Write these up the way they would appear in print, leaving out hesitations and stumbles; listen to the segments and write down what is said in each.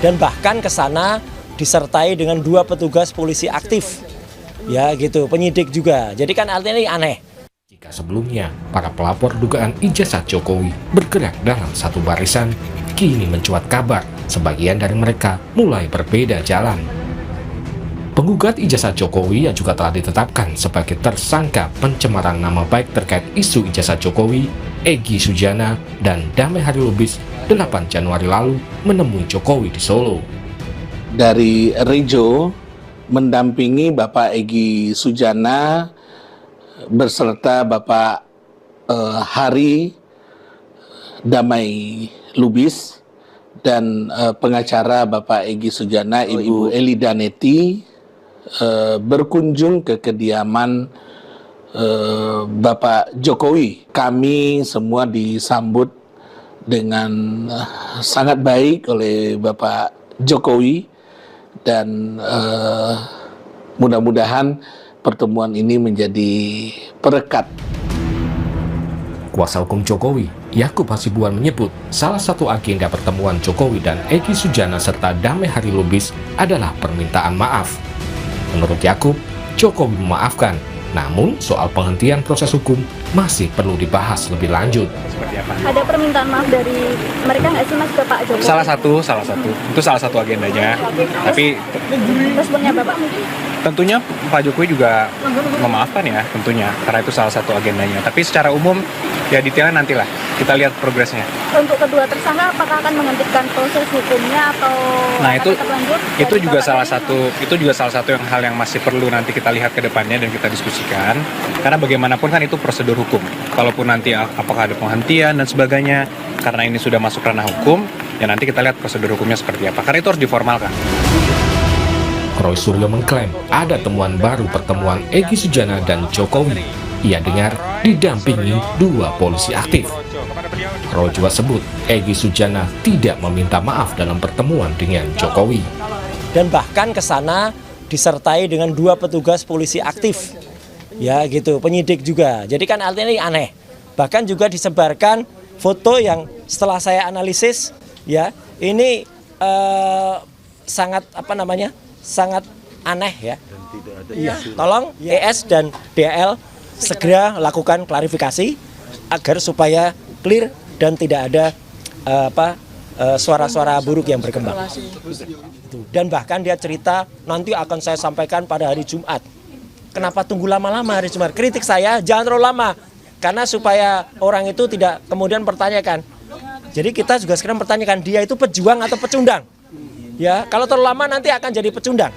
dan bahkan ke sana disertai dengan 2 petugas polisi aktif. Ya gitu, penyidik juga. Jadi kan artinya ini aneh. Jika sebelumnya para pelapor dugaan ijazah Jokowi bergerak dalam satu barisan, kini mencuat kabar sebagian dari mereka mulai berbeda jalan. Penggugat ijazah Jokowi yang juga telah ditetapkan sebagai tersangka pencemaran nama baik terkait isu ijazah Jokowi, Egy Sujana dan Damai Hari Lubis 8 Januari lalu menemui Jokowi di Solo. Dari Rejo mendampingi Bapak Egy Sujana beserta Bapak Hari Damai Lubis dan pengacara Bapak Egy Sujana, Ibu Elida Neti, berkunjung ke kediaman Bapak Jokowi. Kami semua disambut dengan sangat baik oleh Bapak Jokowi dan mudah-mudahan pertemuan ini menjadi perekat. Kuasa hukum Jokowi, Yakub Hasibuan menyebut salah satu agenda pertemuan Jokowi dan Egy Sujana serta Damai Hari Lubis adalah permintaan maaf. Menurut Yakub, Jokowi memaafkan, namun soal penghentian proses hukum masih perlu dibahas lebih lanjut. Ada permintaan maaf dari mereka nggak sih Mas ke Pak Jokowi? Salah satu. Itu salah satu agendanya. Tapi responnya Bapak? tentunya Pak Jokowi juga memaafkan ya, tentunya. Karena itu salah satu agendanya. Tapi secara umum, ya detailnya nantilah. Kita lihat progresnya. Untuk kedua tersangka, apakah akan menghentikan proses hukumnya atau tetap lanjut? Itu juga salah satu hal yang masih perlu nanti kita lihat ke depannya dan kita diskusikan. Karena bagaimanapun kan itu prosedur hukum. Kalaupun nanti apakah ada penghentian dan sebagainya, karena ini sudah masuk ranah hukum, ya nanti kita lihat prosedur hukumnya seperti apa. Karena itu harus diformalkan. Roy Suryo mengklaim ada temuan baru pertemuan Egy Sujana dan Jokowi. Ia dengar didampingi 2 polisi aktif. Roy juga sebut Egy Sujana tidak meminta maaf dalam pertemuan dengan Jokowi. Dan bahkan ke sana disertai dengan 2 petugas polisi aktif. Ya gitu, penyidik juga. Jadi kan artinya ini aneh. Bahkan juga disebarkan foto yang setelah saya analisis, ya ini sangat sangat aneh ya. Tolong ES dan DL segera lakukan klarifikasi agar supaya clear dan tidak ada suara-suara buruk yang berkembang. Dan bahkan dia cerita nanti akan saya sampaikan pada hari Jumat. Kenapa tunggu lama-lama hari Jumat? Kritik saya jangan terlalu lama karena supaya orang itu tidak kemudian pertanyakan. Jadi kita juga sekarang pertanyakan dia itu pejuang atau pecundang. Ya, kalau terlalu lama nanti akan jadi pecundang.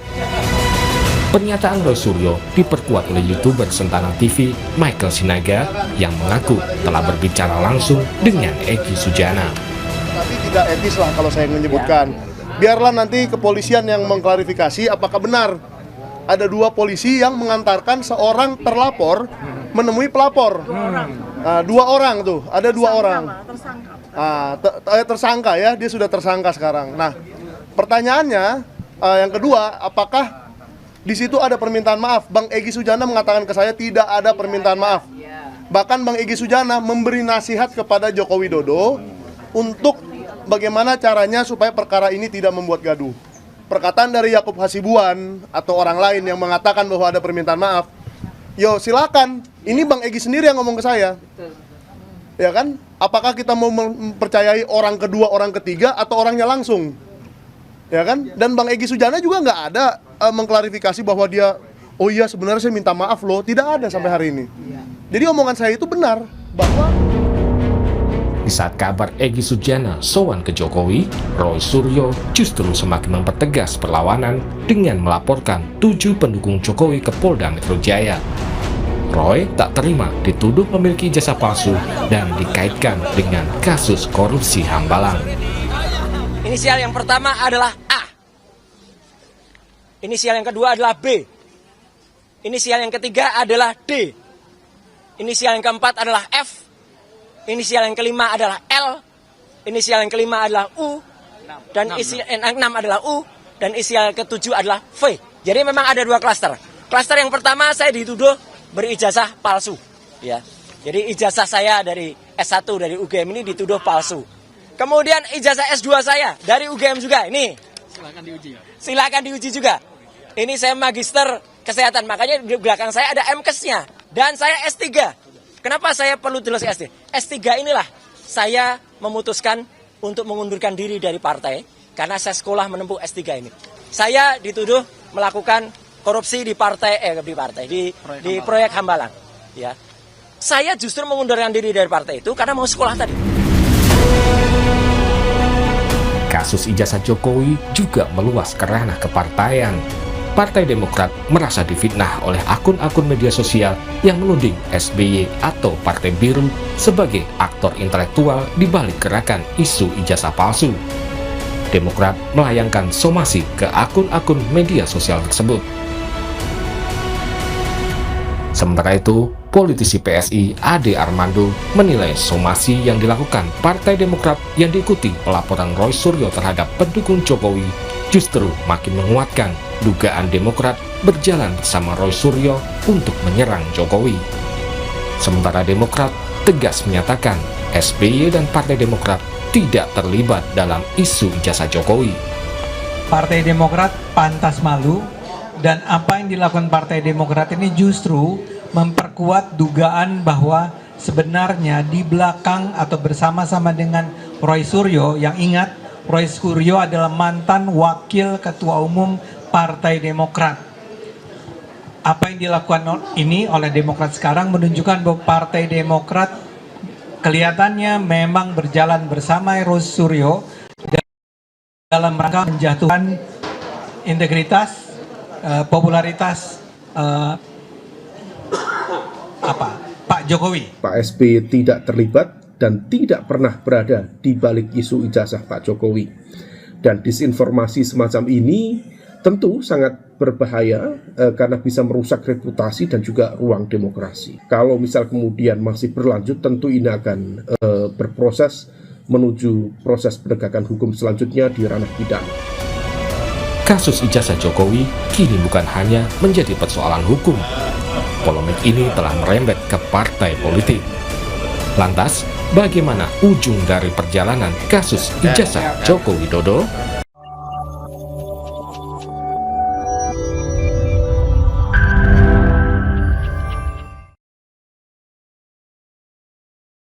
Pernyataan Roy Suryo diperkuat oleh YouTuber Sentana TV Michael Sinaga yang mengaku telah berbicara langsung dengan Egy Sujana. Tapi tidak etis lah kalau saya menyebutkan. Biarlah nanti kepolisian yang mengklarifikasi apakah benar ada 2 polisi yang mengantarkan seorang terlapor menemui pelapor. 2 orang tuh, ada 2 orang. Tersangka ya, dia sudah tersangka sekarang. Nah, pertanyaannya yang kedua, apakah di situ ada permintaan maaf? Bang Egy Sujana mengatakan ke saya tidak ada permintaan maaf. Bahkan Bang Egy Sujana memberi nasihat kepada Joko Widodo untuk bagaimana caranya supaya perkara ini tidak membuat gaduh. Perkataan dari Yakub Hasibuan atau orang lain yang mengatakan bahwa ada permintaan maaf, yo silakan. Ini Bang Egy sendiri yang ngomong ke saya. Ya kan? Apakah kita mau mempercayai orang kedua, orang ketiga, atau orangnya langsung? Ya kan? Dan Bang Egy Sujana juga nggak ada mengklarifikasi bahwa dia, oh iya sebenarnya saya minta maaf loh. Tidak ada sampai hari ini. Jadi omongan saya itu benar bahwa di saat kabar Egy Sujana sowan ke Jokowi, Roy Suryo justru semakin mempertegas perlawanan dengan melaporkan 7 pendukung Jokowi ke Polda Metro Jaya. Roy tak terima dituduh memiliki ijazah palsu dan dikaitkan dengan kasus korupsi Hambalang. Inisial yang pertama adalah A. Inisial yang kedua adalah B. Inisial yang ketiga adalah D. Inisial yang keempat adalah F. Inisial yang kelima adalah L. Inisial yang kelima adalah U. Dan inisial yang keenam adalah U. Dan inisial yang ketujuh adalah V. Jadi memang ada 2 klaster. Klaster yang pertama saya dituduh berijazah palsu. Ya. Jadi ijazah saya dari S1 dari UGM ini dituduh palsu. Kemudian ijazah S2 saya dari UGM juga. Ini Silakan diuji juga. Ini saya magister kesehatan, makanya di belakang saya ada MKes-nya. Dan saya S3. Kenapa saya perlu tulis S3? S3 inilah saya memutuskan untuk mengundurkan diri dari partai karena saya sekolah menempuh S3 ini. Saya dituduh melakukan korupsi di proyek Hambalang. Ya. Saya justru mengundurkan diri dari partai itu karena mau sekolah tadi. Kasus ijazah Jokowi juga meluas ke ranah kepartaian. Partai Demokrat merasa difitnah oleh akun-akun media sosial yang menuding SBY atau Partai Biru sebagai aktor intelektual di balik gerakan isu ijazah palsu. Demokrat melayangkan somasi ke akun-akun media sosial tersebut. Sementara itu, politisi PSI Ade Armando menilai somasi yang dilakukan Partai Demokrat yang diikuti pelaporan Roy Suryo terhadap pendukung Jokowi justru makin menguatkan dugaan Demokrat berjalan bersama Roy Suryo untuk menyerang Jokowi. Sementara Demokrat tegas menyatakan SBY dan Partai Demokrat tidak terlibat dalam isu ijazah Jokowi. Partai Demokrat pantas malu, dan apa yang dilakukan Partai Demokrat ini justru memperkuat dugaan bahwa sebenarnya di belakang atau bersama-sama dengan Roy Suryo, yang ingat Roy Suryo adalah mantan wakil ketua umum Partai Demokrat. Apa yang dilakukan ini oleh Demokrat sekarang menunjukkan bahwa Partai Demokrat kelihatannya memang berjalan bersama Roy Suryo dalam rangka menjatuhkan integritas, popularitas Pak Jokowi. Pak SBY tidak terlibat dan tidak pernah berada di balik isu ijazah Pak Jokowi. Dan disinformasi semacam ini tentu sangat berbahaya karena bisa merusak reputasi dan juga ruang demokrasi. Kalau misal kemudian masih berlanjut, tentu ini akan berproses menuju proses penegakan hukum selanjutnya di ranah pidana. Kasus ijazah Jokowi kini bukan hanya menjadi persoalan hukum. Polemik ini telah merembet ke partai politik. Lantas, bagaimana ujung dari perjalanan kasus ijazah Joko Widodo?